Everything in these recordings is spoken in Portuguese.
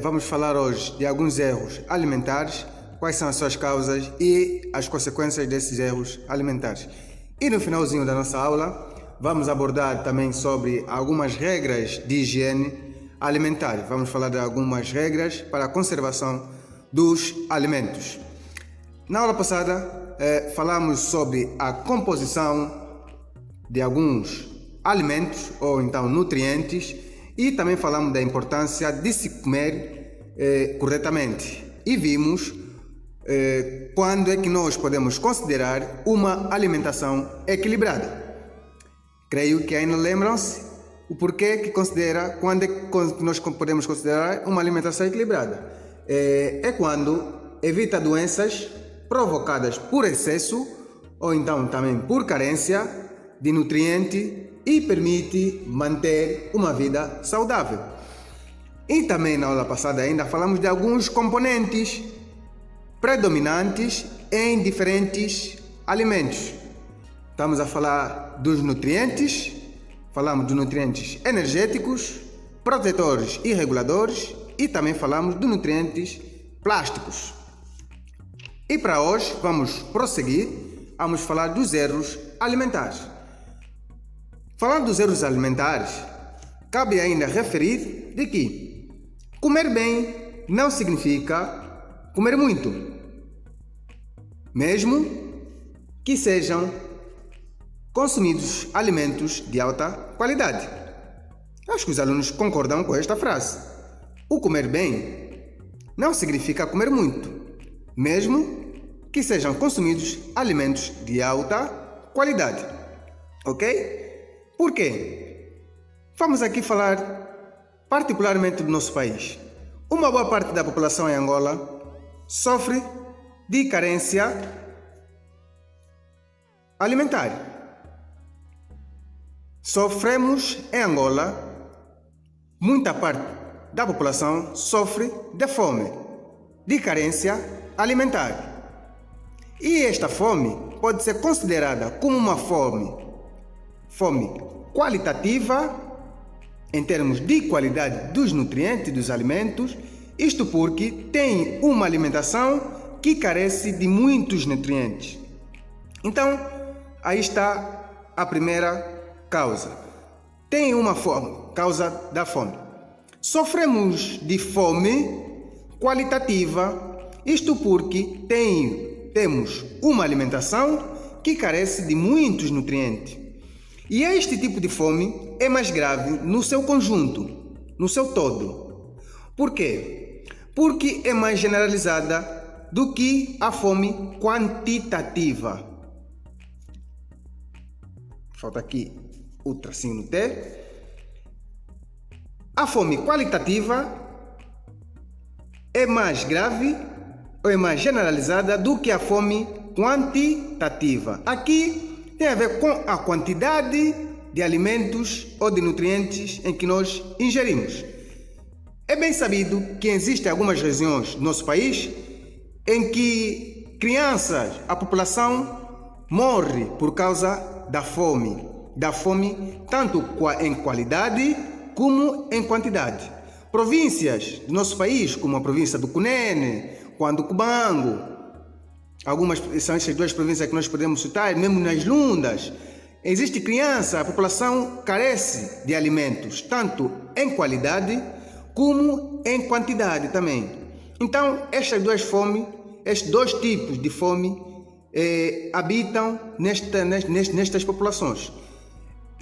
Vamos falar hoje de alguns erros alimentares, quais são as suas causas e as consequências desses erros alimentares. E no finalzinho da nossa aula, vamos abordar também sobre algumas regras de higiene alimentar. Vamos falar de algumas regras para a conservação dos alimentos. Na aula passada, falamos sobre a composição de alguns alimentos ou então nutrientes e também falamos da importância de se comer corretamente e vimos quando é que nós podemos considerar uma alimentação equilibrada. Creio que ainda lembram-se o porquê que considera, quando é que nós podemos considerar uma alimentação equilibrada. É quando evita doenças provocadas por excesso ou então também por carência de nutriente e permite manter uma vida saudável. E também na aula passada ainda falamos de alguns componentes predominantes em diferentes alimentos. Estamos a falar dos nutrientes, falamos dos nutrientes energéticos, protetores e reguladores e também falamos dos nutrientes plásticos. E para hoje vamos prosseguir, vamos falar dos erros alimentares. Falando dos erros alimentares, cabe ainda referir de que comer bem não significa comer muito, mesmo que sejam consumidos alimentos de alta qualidade. Acho que os alunos concordam com esta frase. O comer bem não significa comer muito, mesmo que sejam consumidos alimentos de alta qualidade. Ok? Por quê? Vamos aqui falar particularmente do nosso país. Uma boa parte da população em Angola sofre de carência alimentar. Sofremos em Angola, muita parte da população sofre de fome, de carência alimentar. E esta fome pode ser considerada como uma fome qualitativa, em termos de qualidade dos nutrientes dos alimentos, isto porque tem uma alimentação que carece de muitos nutrientes. Então, aí está a primeira causa. Tem uma fome, causa da fome. Sofremos de fome qualitativa, isto porque temos uma alimentação que carece de muitos nutrientes. E este tipo de fome é mais grave no seu conjunto, no seu todo. Por quê? Porque é mais generalizada do que a fome quantitativa. Falta aqui o tracinho no T. A fome qualitativa é mais grave ou é mais generalizada do que a fome quantitativa. Aqui tem a ver com a quantidade de alimentos ou de nutrientes em que nós ingerimos. É bem sabido que existem algumas regiões do nosso país em que a população morre por causa da fome tanto em qualidade como em quantidade. Províncias do nosso país, como a província do Cunene, Cubango, algumas são essas duas províncias que nós podemos citar, mesmo nas Lundas, existe a população carece de alimentos, tanto em qualidade como em quantidade também. Então, estes dois tipos de fome habitam nestas populações.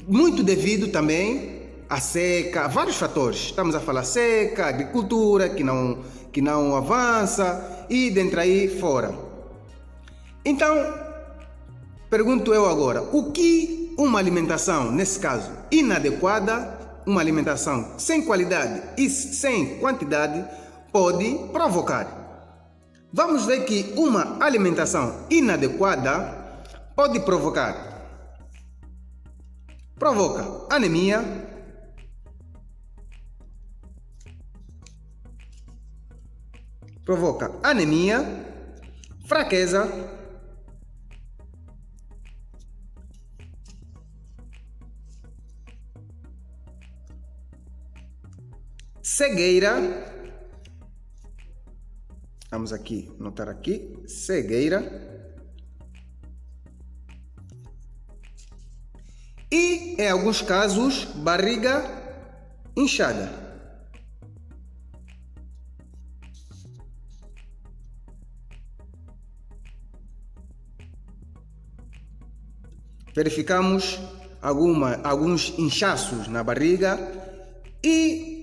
Muito devido também à seca, a vários fatores. Estamos a falar seca, agricultura que não avança e dentre aí fora. Então, pergunto eu agora, o que uma alimentação, nesse caso, inadequada, uma alimentação sem qualidade e sem quantidade, pode provocar? Vamos ver que uma alimentação inadequada pode provoca anemia, fraqueza, cegueira Vamos aqui, anotar aqui, cegueira. E, em alguns casos, barriga inchada. Verificamos alguns inchaços na barriga e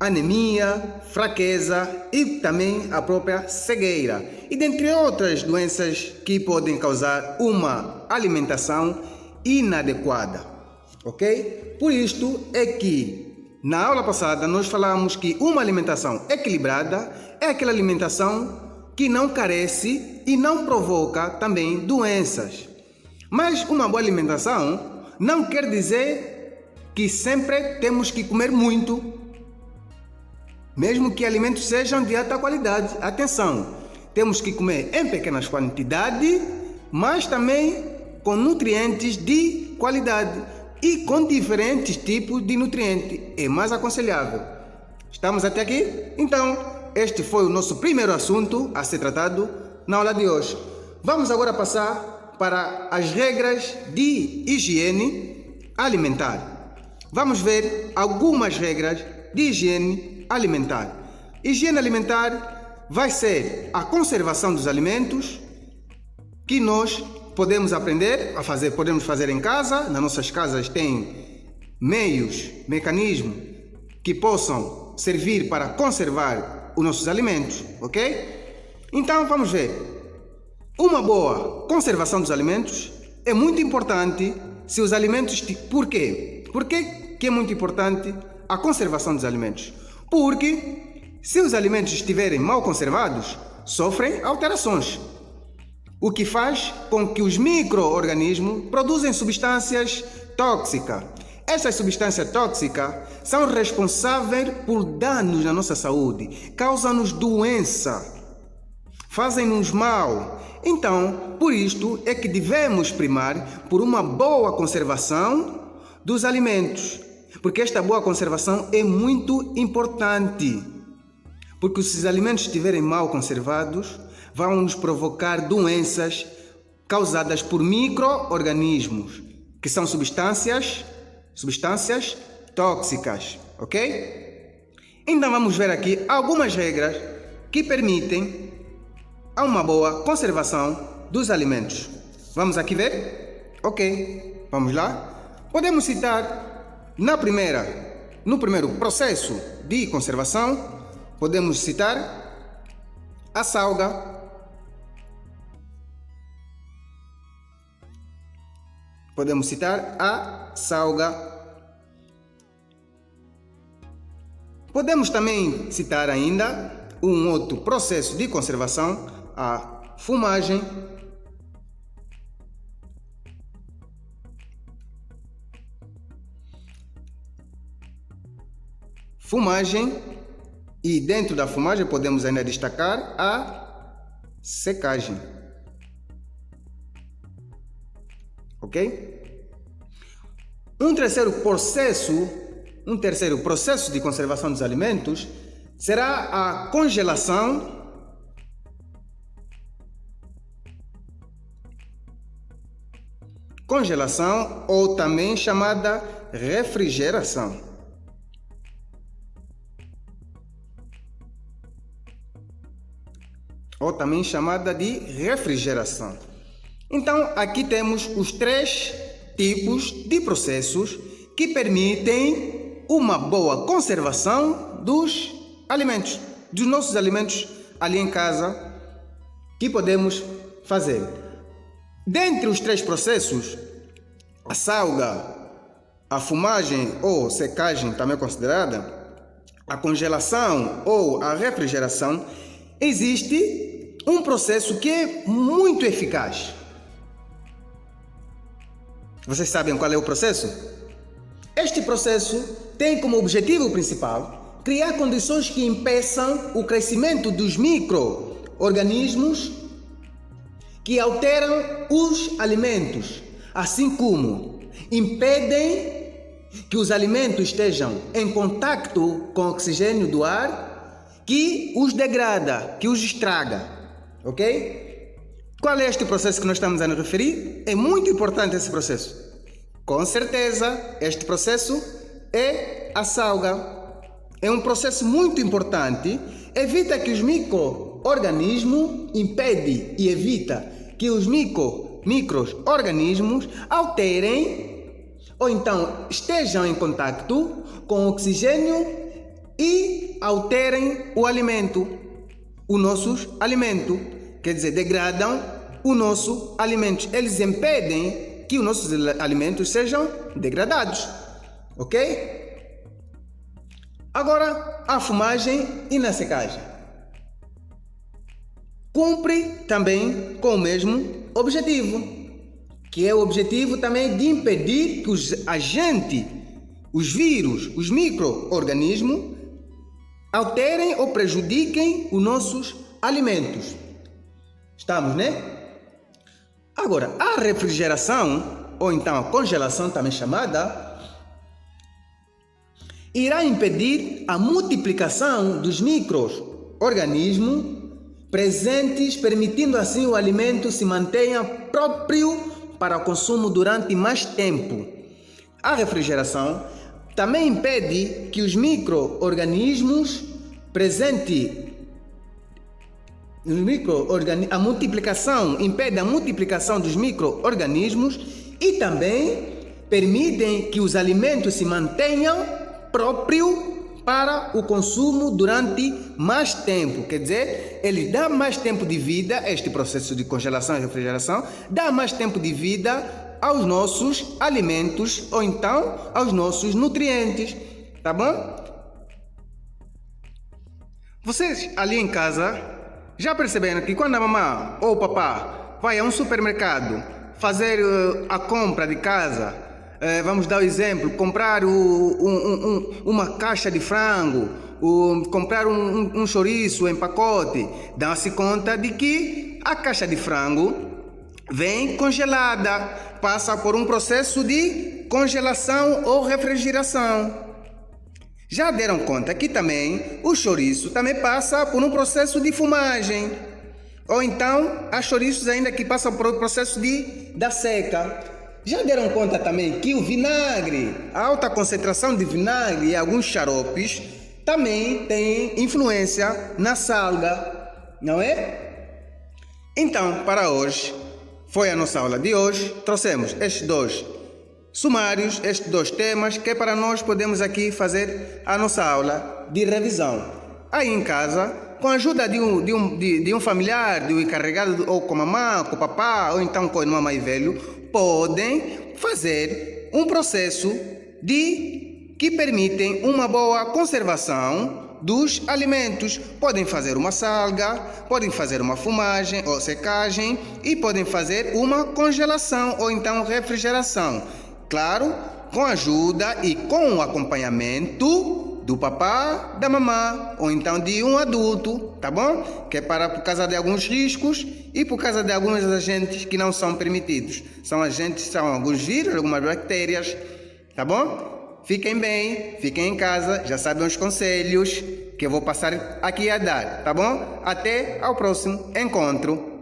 anemia, fraqueza e também a própria cegueira. E dentre outras doenças que podem causar uma alimentação inadequada, ok? Por isto é que na aula passada nós falamos que uma alimentação equilibrada é aquela alimentação que não carece e não provoca também doenças. Mas uma boa alimentação não quer dizer que sempre temos que comer muito, mesmo que alimentos sejam de alta qualidade. Atenção, temos que comer em pequenas quantidades, mas também com nutrientes de qualidade e com diferentes tipos de nutrientes. É mais aconselhável. Estamos até aqui? Então, este foi o nosso primeiro assunto a ser tratado na aula de hoje. Vamos agora passar para as regras de higiene alimentar. Vamos ver algumas regras de higiene alimentar. Higiene alimentar vai ser a conservação dos alimentos que nós podemos aprender a fazer, podemos fazer em casa. Nas nossas casas tem meios, mecanismos que possam servir para conservar os nossos alimentos, ok? Então vamos ver. Uma boa conservação dos alimentos é muito importante se os alimentos... Por quê? Por que é muito importante a conservação dos alimentos? Porque se os alimentos estiverem mal conservados, sofrem alterações, o que faz com que os micro-organismos produzem substâncias tóxicas. Essas substâncias tóxicas são responsáveis por danos na nossa saúde, causam-nos doença, fazem-nos mal. Então, por isto é que devemos primar por uma boa conservação dos alimentos, porque esta boa conservação é muito importante, porque se os alimentos estiverem mal conservados, vão nos provocar doenças causadas por micro-organismos, que são substâncias tóxicas, ok? Então vamos ver aqui algumas regras que permitem a uma boa conservação dos alimentos. Vamos aqui ver? Ok, vamos lá. Podemos citar no primeiro processo de conservação, podemos citar a salga, Podemos também citar ainda um outro processo de conservação, a fumagem, e dentro da fumagem podemos ainda destacar a secagem, ok? Um terceiro processo de conservação dos alimentos será a congelação ou também chamada refrigeração. Então, aqui temos os 3 tipos de processos que permitem uma boa conservação dos alimentos, dos nossos alimentos ali em casa, que podemos fazer. Dentre os 3 processos, a salga, a fumagem ou secagem também considerada, a congelação ou a refrigeração, existe um processo que é muito eficaz. Vocês sabem qual é o processo? Este processo tem como objetivo principal criar condições que impeçam o crescimento dos micro-organismos que alteram os alimentos, assim como impedem que os alimentos estejam em contato com o oxigênio do ar, que os degrada, que os estraga, ok? Qual é este processo que nós estamos a nos referir? É muito importante esse processo. Com certeza, este processo é a salga. É um processo muito importante, evita que os micro-organismos, impede e evita que os micro-organismos alterem ou então estejam em contato com o oxigênio e alterem o alimento, o nosso alimento, quer dizer, degradam o nosso alimento. Eles impedem que os nossos alimentos sejam degradados, ok? Agora, a fumagem e na secagem. Cumpre também com o mesmo objetivo, que é o objetivo também de impedir que os agentes, os vírus, os micro-organismos alterem ou prejudiquem os nossos alimentos. Estamos, né? Agora, a refrigeração, ou então a congelação também chamada, irá impedir a multiplicação dos micro-organismos presentes, permitindo assim o alimento se mantenha próprio para o consumo durante mais tempo. A refrigeração também impede que os micro-organismos presentes, a multiplicação, impede a multiplicação dos micro-organismos e também permitem que os alimentos se mantenham próprios para o consumo durante mais tempo. Quer dizer, ele dá mais tempo de vida, este processo de congelação e refrigeração, dá mais tempo de vida aos nossos alimentos ou então aos nossos nutrientes, tá bom? Vocês ali em casa já perceberam que quando a mamãe ou o papá vai a um supermercado fazer a compra de casa, vamos dar o exemplo, comprar uma caixa de frango, comprar um chouriço em pacote, dá-se conta de que a caixa de frango vem congelada, passa por um processo de congelação ou refrigeração. Já deram conta que também o chouriço também passa por um processo de fumagem. Ou então, há chouriços ainda que passam por um processo da seca. Já deram conta também que o vinagre, a alta concentração de vinagre e alguns xaropes também tem influência na salga, não é? Então, para hoje, foi a nossa aula de hoje. Trouxemos estes dois sumários, estes dois temas, que é para nós podemos aqui fazer a nossa aula de revisão. Aí em casa, com a ajuda de um familiar, de um encarregado, ou com a mamãe, com o papá, ou então com o irmão mais velho, podem fazer um processo que permitem uma boa conservação dos alimentos. Podem fazer uma salga, podem fazer uma fumagem ou secagem e podem fazer uma congelação ou então refrigeração. Claro, com a ajuda e com o acompanhamento do papá, da mamã ou então de um adulto, tá bom? Que é por causa de alguns riscos e por causa de alguns agentes que não são permitidos. São alguns vírus, algumas bactérias, tá bom? Fiquem bem, fiquem em casa, já sabem os conselhos que eu vou passar aqui a dar, tá bom? Até ao próximo encontro.